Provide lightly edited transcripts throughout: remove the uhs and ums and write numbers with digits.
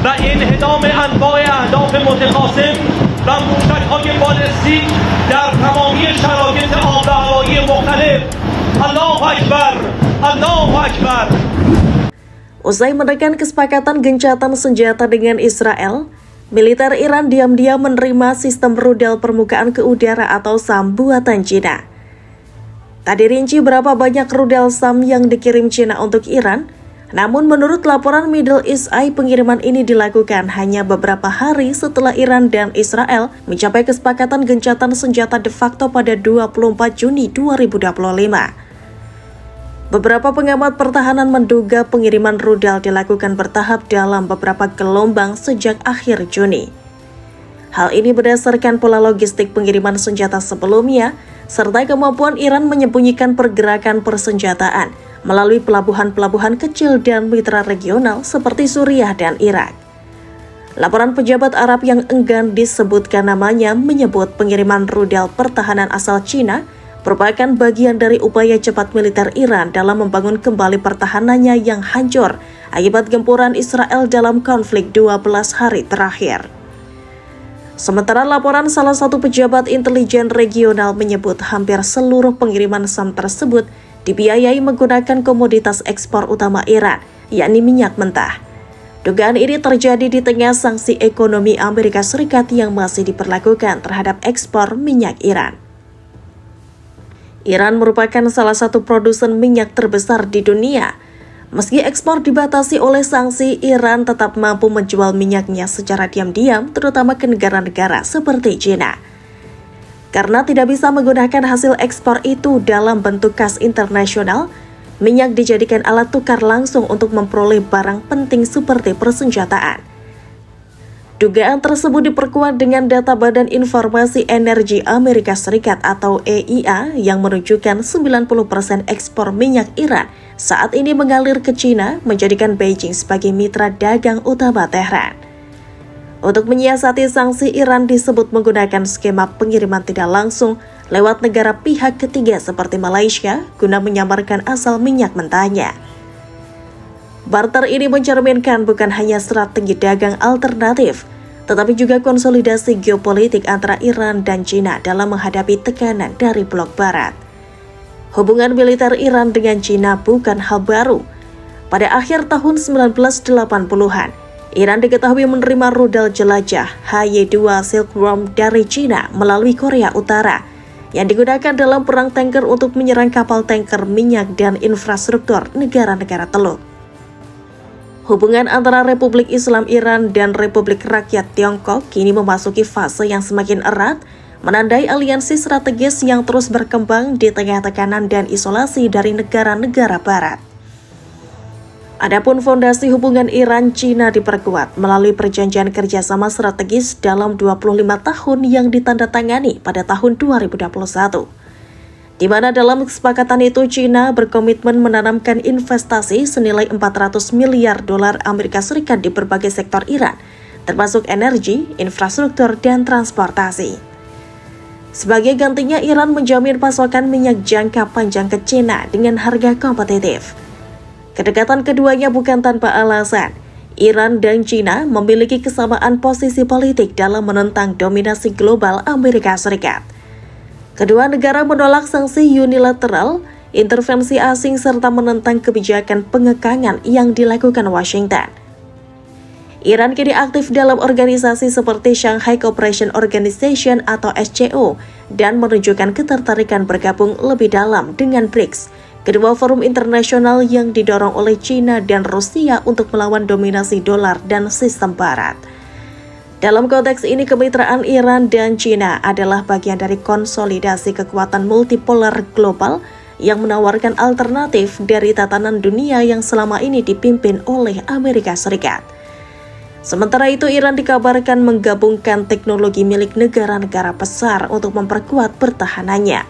و انهدام انواع اهداف متخاصم و موشک‌های بالستیک در تمامی شرایط آب و هوایی مختلف. الله اکبر، الله اکبر. Usai menekan kesepakatan gencatan senjata dengan Israel, militer Iran diam-diam menerima sistem rudal permukaan ke udara atau SAM buatan Cina. Tak dirinci berapa banyak rudal SAM yang dikirim Cina untuk Iran, namun menurut laporan Middle East Eye, pengiriman ini dilakukan hanya beberapa hari setelah Iran dan Israel mencapai kesepakatan gencatan senjata de facto pada 24 Juni 2025. Beberapa pengamat pertahanan menduga pengiriman rudal dilakukan bertahap dalam beberapa gelombang sejak akhir Juni. Hal ini berdasarkan pola logistik pengiriman senjata sebelumnya, serta kemampuan Iran menyembunyikan pergerakan persenjataan melalui pelabuhan-pelabuhan kecil dan mitra regional seperti Suriah dan Irak. Laporan pejabat Arab yang enggan disebutkan namanya menyebut pengiriman rudal pertahanan asal Cina merupakan bagian dari upaya cepat militer Iran dalam membangun kembali pertahanannya yang hancur akibat gempuran Israel dalam konflik 12 hari terakhir. Sementara laporan salah satu pejabat intelijen regional menyebut hampir seluruh pengiriman SAM tersebut dibiayai menggunakan komoditas ekspor utama Iran, yakni minyak mentah. Dugaan ini terjadi di tengah sanksi ekonomi Amerika Serikat yang masih diberlakukan terhadap ekspor minyak Iran. Iran merupakan salah satu produsen minyak terbesar di dunia. Meski ekspor dibatasi oleh sanksi, Iran tetap mampu menjual minyaknya secara diam-diam, terutama ke negara-negara seperti China. Karena tidak bisa menggunakan hasil ekspor itu dalam bentuk kas internasional, minyak dijadikan alat tukar langsung untuk memperoleh barang penting seperti persenjataan. Dugaan tersebut diperkuat dengan data Badan Informasi Energi Amerika Serikat atau EIA yang menunjukkan 90% ekspor minyak Iran saat ini mengalir ke China, menjadikan Beijing sebagai mitra dagang utama Tehran. Untuk menyiasati sanksi, Iran disebut menggunakan skema pengiriman tidak langsung lewat negara pihak ketiga seperti Malaysia guna menyamarkan asal minyak mentahnya. Barter ini mencerminkan bukan hanya strategi dagang alternatif, tetapi juga konsolidasi geopolitik antara Iran dan China dalam menghadapi tekanan dari blok barat. Hubungan militer Iran dengan China bukan hal baru. Pada akhir tahun 1980-an, Iran diketahui menerima rudal jelajah HY-2 Silk Worm dari China melalui Korea Utara, yang digunakan dalam perang tanker untuk menyerang kapal tanker minyak dan infrastruktur negara-negara Teluk. Hubungan antara Republik Islam Iran dan Republik Rakyat Tiongkok kini memasuki fase yang semakin erat, menandai aliansi strategis yang terus berkembang di tengah tekanan dan isolasi dari negara-negara barat. Adapun fondasi hubungan Iran-China diperkuat melalui perjanjian kerjasama strategis dalam 25 tahun yang ditandatangani pada tahun 2021. Di mana dalam kesepakatan itu China berkomitmen menanamkan investasi senilai 400 miliar dolar Amerika Serikat di berbagai sektor Iran, termasuk energi, infrastruktur, dan transportasi. Sebagai gantinya, Iran menjamin pasokan minyak jangka panjang ke China dengan harga kompetitif. Kedekatan keduanya bukan tanpa alasan. Iran dan China memiliki kesamaan posisi politik dalam menentang dominasi global Amerika Serikat. Kedua negara menolak sanksi unilateral, intervensi asing, serta menentang kebijakan pengekangan yang dilakukan Washington. Iran kini aktif dalam organisasi seperti Shanghai Cooperation Organization atau SCO dan menunjukkan ketertarikan bergabung lebih dalam dengan BRICS, kedua forum internasional yang didorong oleh China dan Rusia untuk melawan dominasi dolar dan sistem barat. Dalam konteks ini, kemitraan Iran dan China adalah bagian dari konsolidasi kekuatan multipolar global yang menawarkan alternatif dari tatanan dunia yang selama ini dipimpin oleh Amerika Serikat. Sementara itu, Iran dikabarkan menggabungkan teknologi milik negara-negara besar untuk memperkuat pertahanannya.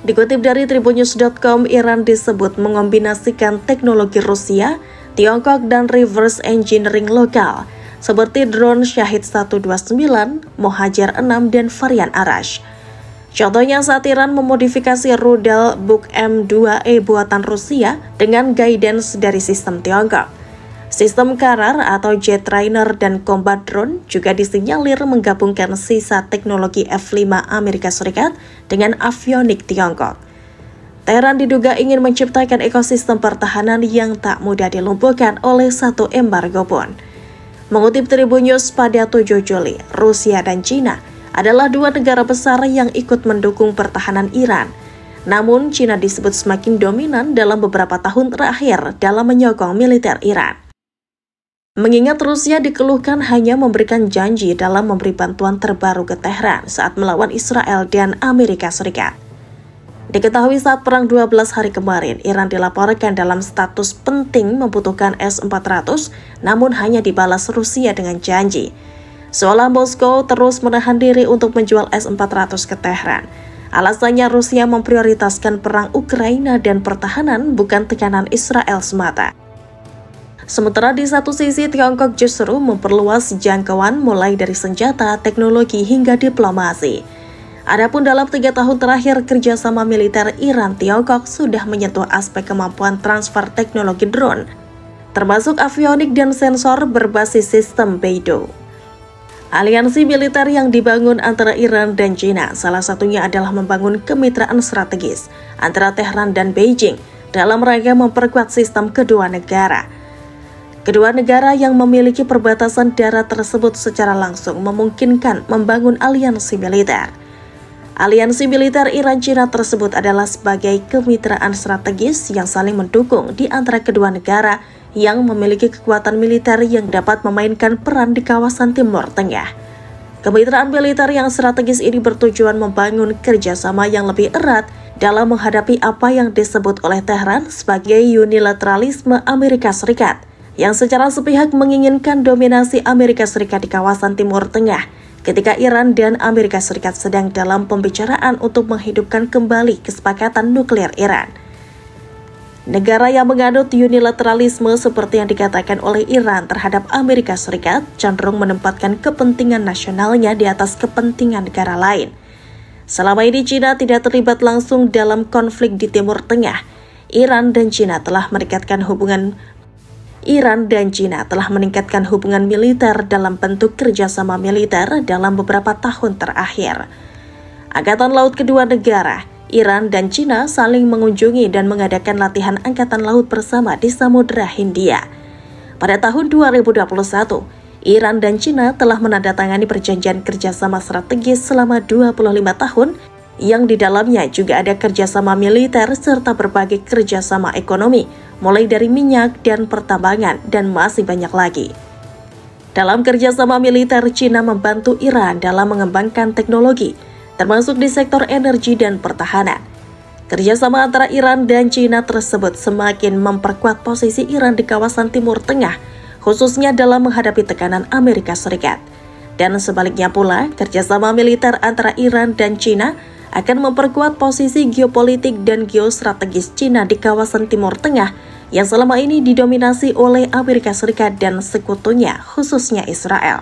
Dikutip dari tribunnews.com, Iran disebut mengombinasikan teknologi Rusia, Tiongkok, dan reverse engineering lokal, seperti drone Shahid 129, Mohajer 6, dan varian Arash. Contohnya saat Iran memodifikasi rudal Buk M2E buatan Rusia dengan guidance dari sistem Tiongkok. Sistem Karar atau Jet Trainer dan Combat Drone juga disinyalir menggabungkan sisa teknologi F-5 Amerika Serikat dengan avionik Tiongkok. Tehran diduga ingin menciptakan ekosistem pertahanan yang tak mudah dilumpuhkan oleh satu embargo pun. Mengutip Tribun News pada 7 Juli, Rusia dan China adalah dua negara besar yang ikut mendukung pertahanan Iran. Namun, China disebut semakin dominan dalam beberapa tahun terakhir dalam menyokong militer Iran. Mengingat Rusia dikeluhkan hanya memberikan janji dalam memberi bantuan terbaru ke Tehran saat melawan Israel dan Amerika Serikat. Diketahui saat perang 12 hari kemarin, Iran dilaporkan dalam status penting membutuhkan S-400, namun hanya dibalas Rusia dengan janji. Seolah Moskow terus menahan diri untuk menjual S-400 ke Tehran. Alasannya Rusia memprioritaskan perang Ukraina dan pertahanan, bukan tekanan Israel semata. Sementara di satu sisi Tiongkok justru memperluas jangkauan mulai dari senjata, teknologi hingga diplomasi. Adapun dalam 3 tahun terakhir kerjasama militer Iran-Tiongkok sudah menyentuh aspek kemampuan transfer teknologi drone, termasuk avionik dan sensor berbasis sistem Beidou. Aliansi militer yang dibangun antara Iran dan China salah satunya adalah membangun kemitraan strategis antara Tehran dan Beijing dalam rangka memperkuat sistem kedua negara. Kedua negara yang memiliki perbatasan darat tersebut secara langsung memungkinkan membangun aliansi militer. Aliansi militer Iran-China tersebut adalah sebagai kemitraan strategis yang saling mendukung di antara kedua negara yang memiliki kekuatan militer yang dapat memainkan peran di kawasan Timur Tengah. Kemitraan militer yang strategis ini bertujuan membangun kerjasama yang lebih erat dalam menghadapi apa yang disebut oleh Tehran sebagai unilateralisme Amerika Serikat, yang secara sepihak menginginkan dominasi Amerika Serikat di kawasan Timur Tengah ketika Iran dan Amerika Serikat sedang dalam pembicaraan untuk menghidupkan kembali kesepakatan nuklir Iran. Negara yang menganut unilateralisme seperti yang dikatakan oleh Iran terhadap Amerika Serikat cenderung menempatkan kepentingan nasionalnya di atas kepentingan negara lain. Selama ini China tidak terlibat langsung dalam konflik di Timur Tengah. Iran dan China telah meningkatkan hubungan militer dalam bentuk kerjasama militer dalam beberapa tahun terakhir. Angkatan Laut kedua negara, Iran dan China saling mengunjungi dan mengadakan latihan angkatan laut bersama di Samudra Hindia. Pada tahun 2021, Iran dan China telah menandatangani perjanjian kerjasama strategis selama 25 tahun yang di dalamnya juga ada kerjasama militer serta berbagai kerjasama ekonomi, mulai dari minyak dan pertambangan dan masih banyak lagi. Dalam kerjasama militer, China membantu Iran dalam mengembangkan teknologi, termasuk di sektor energi dan pertahanan. Kerjasama antara Iran dan China tersebut semakin memperkuat posisi Iran di kawasan Timur Tengah, khususnya dalam menghadapi tekanan Amerika Serikat. Dan sebaliknya pula, kerjasama militer antara Iran dan China akan memperkuat posisi geopolitik dan geostrategis China di kawasan Timur Tengah yang selama ini didominasi oleh Amerika Serikat dan sekutunya, khususnya Israel.